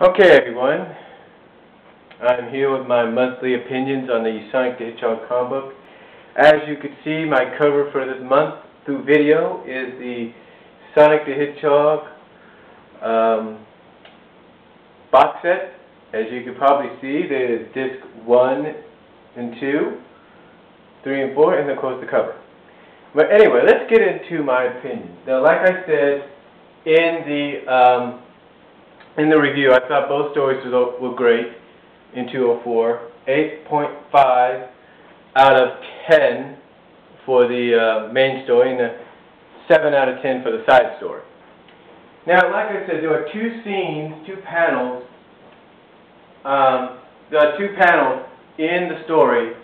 Okay, everyone. I'm here with my monthly opinions on the Sonic the Hedgehog comic book. As you can see, my cover for this month through video is the Sonic the Hedgehog box set. As you can probably see, there's disc 1 and 2, 3 and 4, and of course the cover. But anyway, let's get into my opinion. Now, like I said in the review, I thought both stories were great in 204. 8.5 out of 10 for the main story, and a 7 out of 10 for the side story. Now, like I said, there are two scenes, two panels. There are two panels in the story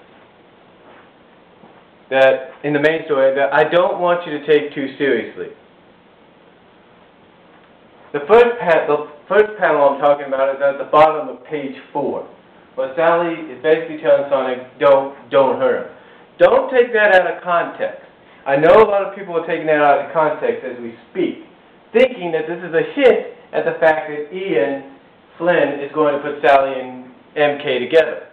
in the main story that I don't want you to take too seriously. The first panel I'm talking about is at the bottom of page 4. Where Sally is basically telling Sonic, don't hurt him. Don't take that out of context. I know a lot of people are taking that out of context as we speak, thinking that this is a hint at the fact that Ian Flynn is going to put Sally and MK together.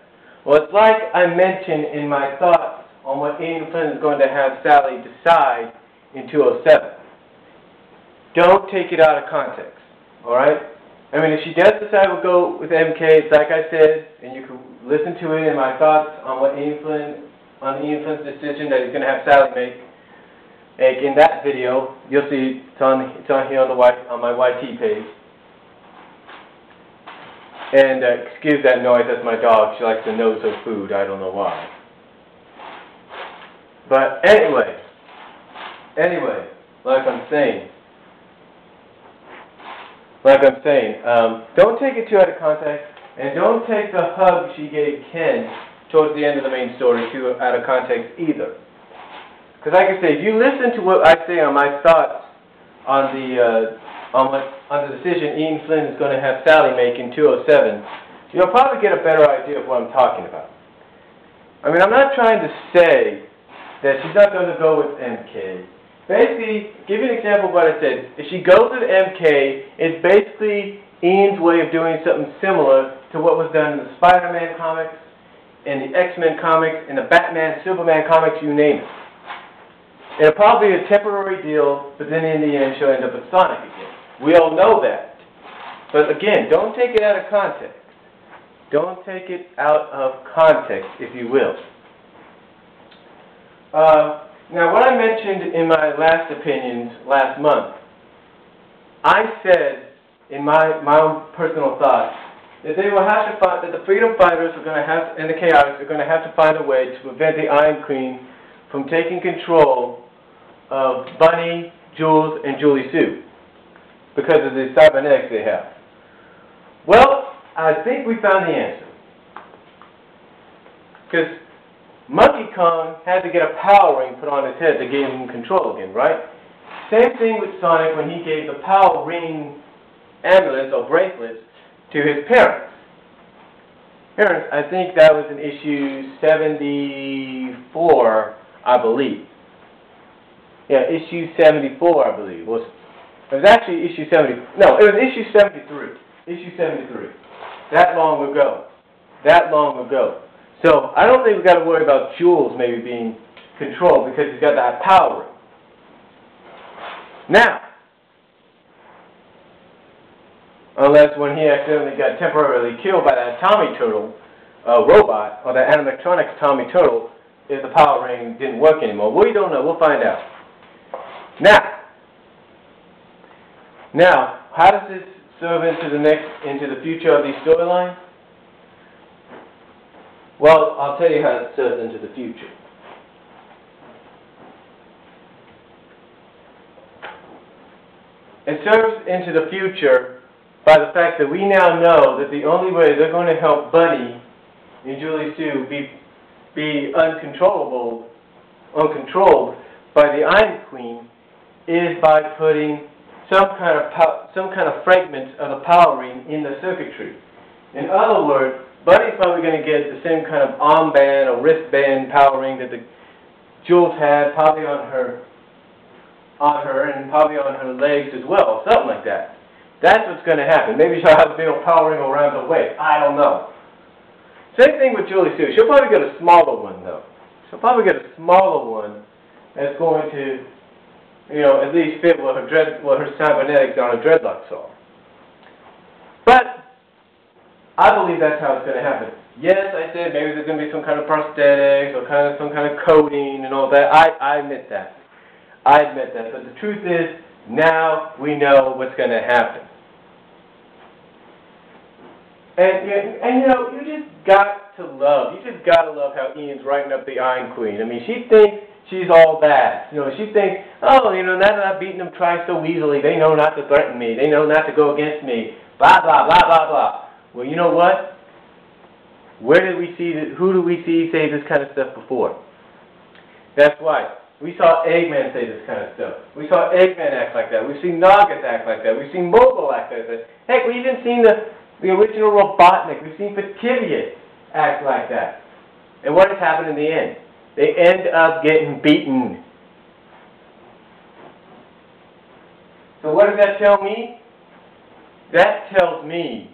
Well, it's like I mentioned in my thoughts on what Ian Flynn is going to have Sally decide in 207. Don't take it out of context, alright? I mean, if she does decide we'll go with MK, it's like I said, and you can listen to it in my thoughts on what Ian Flynn's decision that he's going to have Sally make. Like in that video, you'll see it's on here on my YT page. And excuse that noise, that's my dog. She likes to nose her food. I don't know why. But anyway, like I'm saying, don't take it too out of context, and don't take the hug she gave Ken towards the end of the main story too out of context either. Because like I say, if you listen to what I say on my thoughts on the decision Ian Flynn is going to have Sally make in 207, you'll probably get a better idea of what I'm talking about. I mean, I'm not trying to say that she's not going to go with MK. Basically, give you an example of what I said. If she goes with MK, it's basically Ian's way of doing something similar to what was done in the Spider-Man comics, in the X-Men comics, in the Batman, Superman comics, you name it. It'll probably be a temporary deal, but then in the end she'll end up with Sonic again. We all know that. But again, don't take it out of context. Don't take it out of context, if you will. Now, what I mentioned in my last opinions last month, I said in my own personal thoughts that they will have to find that the Freedom Fighters are going to have, and the Chaotix are going to have to find a way to prevent the Iron Queen from taking control of Bunnie, Jules, and Julie-Su because of the cybernetics they have. Well, I think we found the answer. Because Monkey Kong had to get a power ring put on his head to give him control again, right? Same thing with Sonic when he gave the power ring amulets or bracelets to his parents. I think that was in issue 74, I believe. Yeah, issue 74, I believe. It was actually issue 70. No, it was issue 73. Issue 73. That long ago. So I don't think we've got to worry about Jules maybe being controlled because he's got that power ring. Now, unless when he accidentally got temporarily killed by that Tommy Turtle robot, or that animatronics Tommy Turtle, if the power ring didn't work anymore. We don't know. We'll find out. Now, how does this serve into the future of these storylines? Well, I'll tell you how it serves into the future. It serves into the future by the fact that we now know that the only way they're going to help Bunnie and Julie-Su be uncontrolled by the Iron Queen is by putting some kind of fragment of the power ring in the circuitry. In other words, Bunnie's probably going to get the same kind of armband or wristband power ring that the Jules had, probably on her and probably on her legs as well, something like that. That's what's going to happen. Maybe she'll have a big old Power Ring around her waist. I don't know. Same thing with Julie-Su. She'll probably get a smaller one, though. She'll probably get a smaller one that's going to, at least fit what her cybernetics on her dreadlocks are. But I believe that's how it's going to happen. Yes, I said maybe there's going to be some kind of prosthetics or some kind of coating and all that. I admit that. I admit that. But the truth is, now we know what's going to happen. And you just got to love how Ian's writing up the Iron Queen. I mean, she thinks she's all that. She thinks, now that I've beaten them twice so easily, they know not to threaten me. They know not to go against me. Blah, blah, blah, blah, blah. Well, you know what? Who do we see say this kind of stuff before? That's right. We saw Eggman say this kind of stuff. We saw Eggman act like that. We've seen Noggins act like that. We've seen Mogul act like that. Heck, we've even seen the original Robotnik. We've seen Petivius act like that. And what has happened in the end? They end up getting beaten. So what does that tell me? That tells me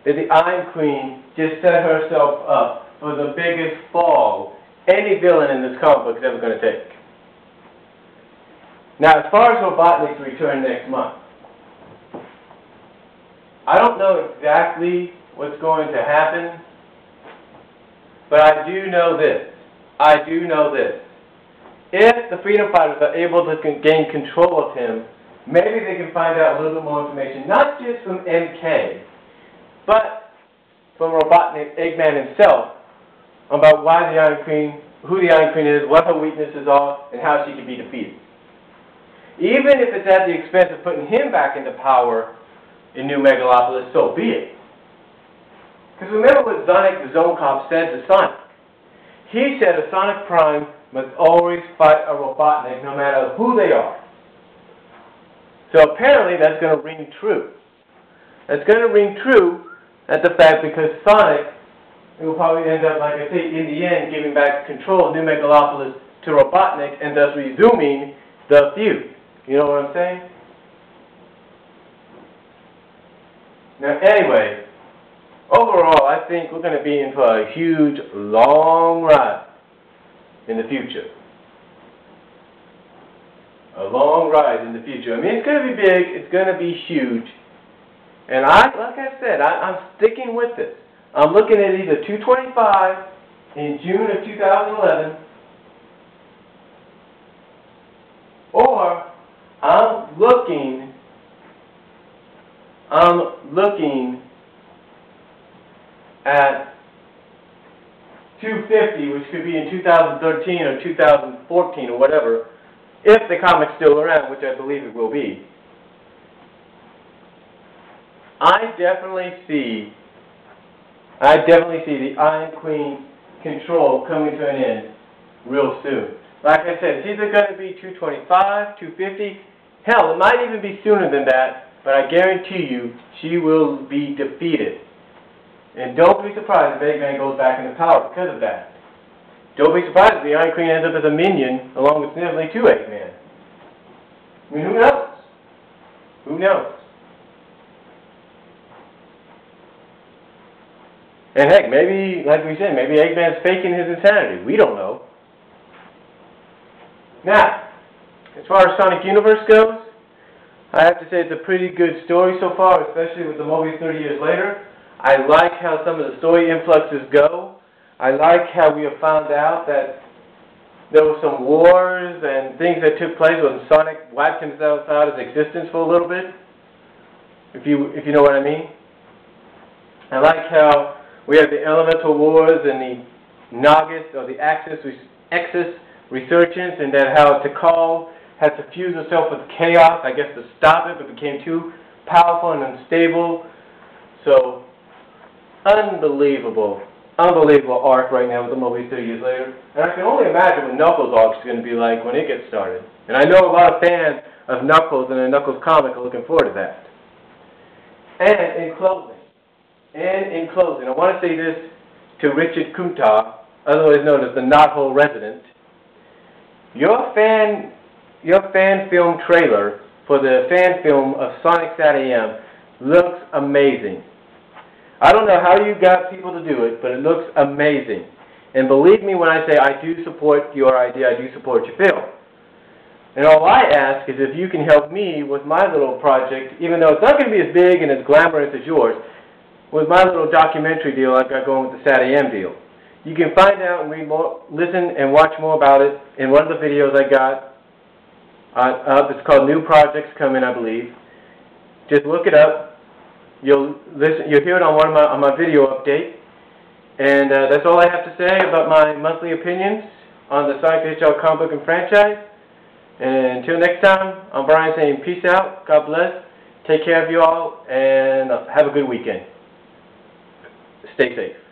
that the Iron Queen just set herself up for the biggest fall any villain in this comic book is ever going to take. Now, as far as Robotnik's return next month, I don't know exactly what's going to happen, but I do know this. If the Freedom Fighters are able to gain control of him, maybe they can find out a little bit more information, not just from MK, but from Robotnik, Eggman himself, about why the Iron Queen, who the Iron Queen is, what her weaknesses are, and how she can be defeated. Even if it's at the expense of putting him back into power in New Megalopolis, so be it. Because remember what Sonic the Zone Cop said to Sonic. He said a Sonic Prime must always fight a Robotnik, no matter who they are. So apparently that's going to ring true. That's going to ring true at the fact because Sonic will probably end up, like I say, in the end, giving back control of New Megalopolis to Robotnik and thus resuming the feud. You know what I'm saying? Now, anyway, overall, I think we're going to be in for a huge, long ride in the future. A long ride in the future. I mean, it's going to be big. It's going to be huge. And like I said, I'm sticking with this. I'm looking at either 225 in June of 2011, or I'm looking at 250, which could be in 2013 or 2014 or whatever, if the comic's still around, which I believe it will be. I definitely see the Iron Queen control coming to an end real soon. Like I said, it's either going to be 225, 250, hell, it might even be sooner than that, but I guarantee you she will be defeated. And don't be surprised if Eggman goes back into power because of that. Don't be surprised if the Iron Queen ends up as a minion along with significantly to Eggman. I mean, who knows? Who knows? And heck, maybe, like we said, maybe Eggman's faking his insanity. We don't know. Now, as far as Sonic Universe goes, I have to say it's a pretty good story so far, especially with the movies 30 years later. I like how some of the story influxes go. I like how we have found out that there were some wars and things that took place when Sonic wiped himself out of existence for a little bit, if you know what I mean. I like how we have the Elemental Wars and the Nagus, or the Axis resurgence, and then how Tikal had to fuse herself with chaos, I guess, to stop it, but became too powerful and unstable. So, unbelievable arc right now with the movie 30 years later. And I can only imagine what Knuckles' arc is going to be like when it gets started. And I know a lot of fans of Knuckles and the Knuckles comic are looking forward to that. And in closing, I want to say this to Richard Kunta, otherwise known as the Knothole resident. Your fan film trailer for the fan film of Sonic SatAM looks amazing. I don't know how you got people to do it, but it looks amazing. And believe me when I say I do support your idea, I do support your film. And all I ask is if you can help me with my little project, even though it's not going to be as big and as glamorous as yours, with my little documentary deal I've got going with the SatAM deal. You can find out and read more, listen and watch more about it in one of the videos I got up. It's called New Projects Coming, I believe. Just look it up. You'll hear it on one of my video update. And that's all I have to say about my monthly opinions on the Sonic the Hedgehog comic book and franchise. And until next time, I'm Brian saying peace out, God bless, take care of you all, and have a good weekend. Stay safe.